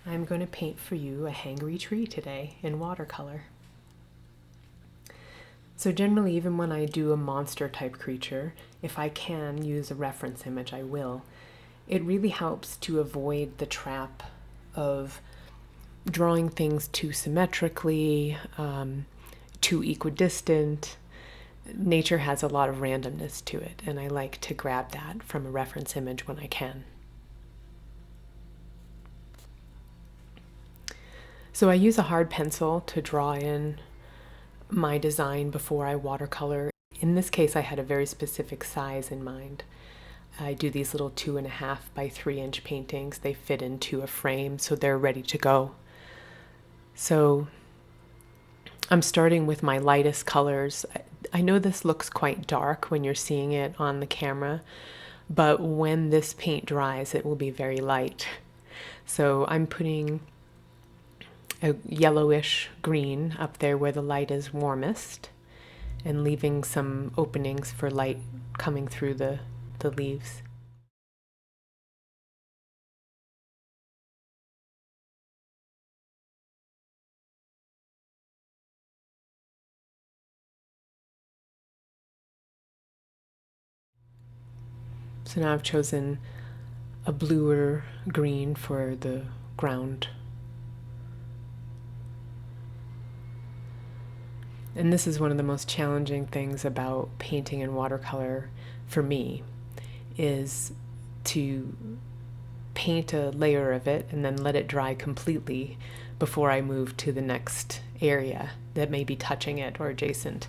I'm going to paint for you a hangry tree today in watercolor. So generally, even when I do a monster type creature, if I can use a reference image, I will. It really helps to avoid the trap of drawing things too symmetrically, too equidistant. Nature has a lot of randomness to it, and I like to grab that from a reference image when I can. So I use a hard pencil to draw in my design before I watercolor. In this case, I had a very specific size in mind. I do these little 2.5 by 3-inch paintings. They fit into a frame, so they're ready to go. So I'm starting with my lightest colors. I know this looks quite dark when you're seeing it on the camera, but when this paint dries, it will be very light. So I'm putting a yellowish green up there where the light is warmest and leaving some openings for light coming through the leaves. So now I've chosen a bluer green for the ground. And this is one of the most challenging things about painting in watercolor for me, is to paint a layer of it and then let it dry completely before I move to the next area that may be touching it or adjacent.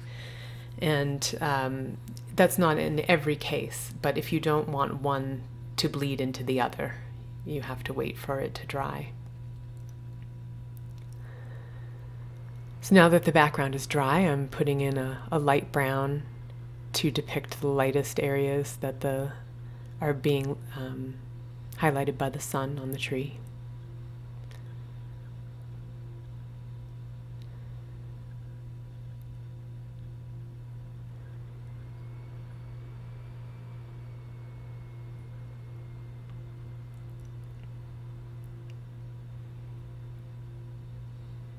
And that's not in every case, but if you don't want one to bleed into the other, you have to wait for it to dry. So now that the background is dry, I'm putting in a light brown to depict the lightest areas that are being highlighted by the sun on the tree.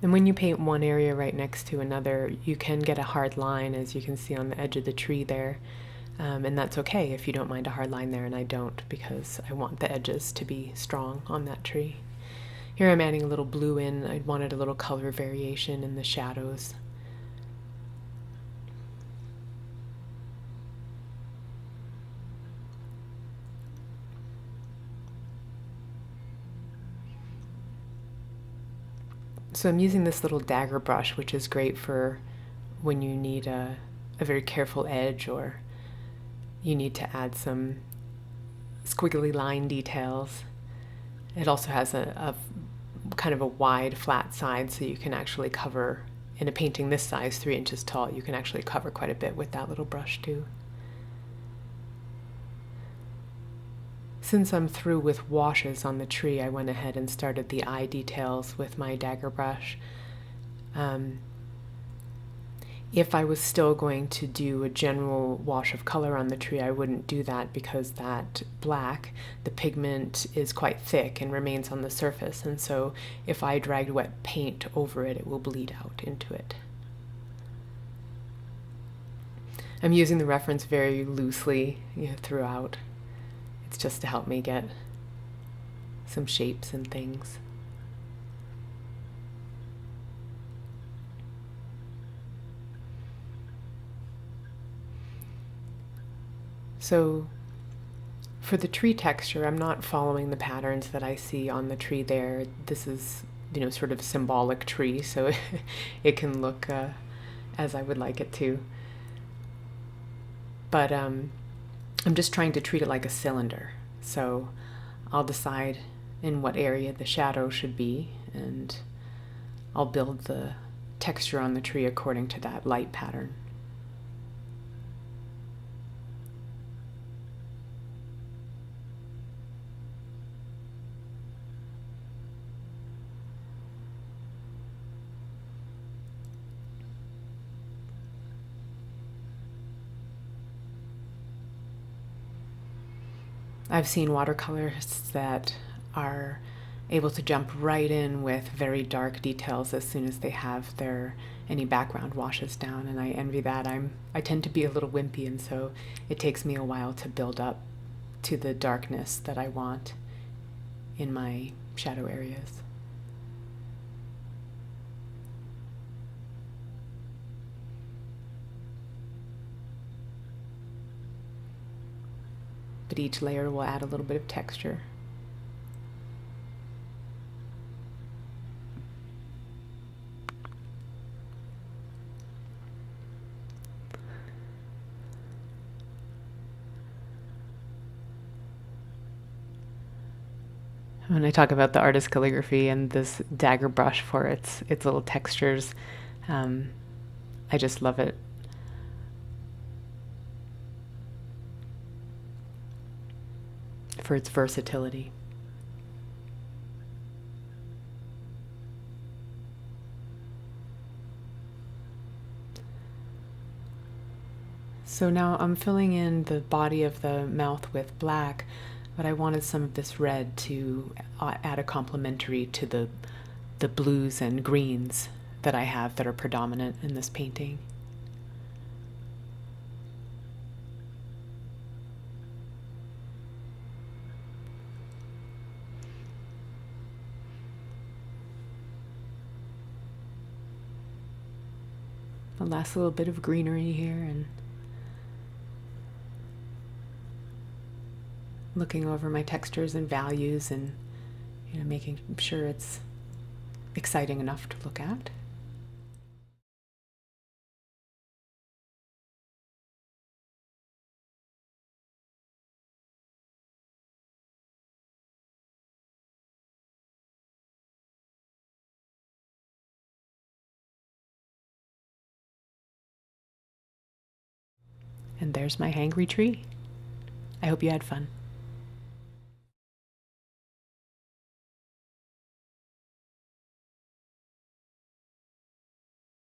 And when you paint one area right next to another, you can get a hard line, as you can see on the edge of the tree there. And that's okay if you don't mind a hard line there, and I don't, because I want the edges to be strong on that tree. Here I'm adding a little blue in. I wanted a little color variation in the shadows. So I'm using this little dagger brush, which is great for when you need a very careful edge, or you need to add some squiggly line details. It also has a kind of a wide flat side, so you can actually cover, in a painting this size, 3 inches tall, you can actually cover quite a bit with that little brush too. Since I'm through with washes on the tree, I went ahead and started the eye details with my dagger brush. If I was still going to do a general wash of color on the tree, I wouldn't do that, because that black, the pigment is quite thick and remains on the surface, and so if I dragged wet paint over it, it will bleed out into it. I'm using the reference very loosely, throughout. It's just to help me get some shapes and things. So for the tree texture, I'm not following the patterns that I see on the tree there. This is, sort of symbolic tree, so it can look as I would like it to. But I'm just trying to treat it like a cylinder. So I'll decide in what area the shadow should be, and I'll build the texture on the tree according to that light pattern. I've seen watercolorists that are able to jump right in with very dark details as soon as they have any background washes down, and I envy that. I tend to be a little wimpy, and so it takes me a while to build up to the darkness that I want in my shadow areas. But each layer will add a little bit of texture. When I talk about the artist calligraphy and this dagger brush for its little textures, I just love it. For its versatility. So now I'm filling in the body of the mouth with black, but I wanted some of this red to add a complementary to the blues and greens that I have that are predominant in this painting. The last little bit of greenery here, and looking over my textures and values, and making sure it's exciting enough to look at. And there's my hangry tree. I hope you had fun.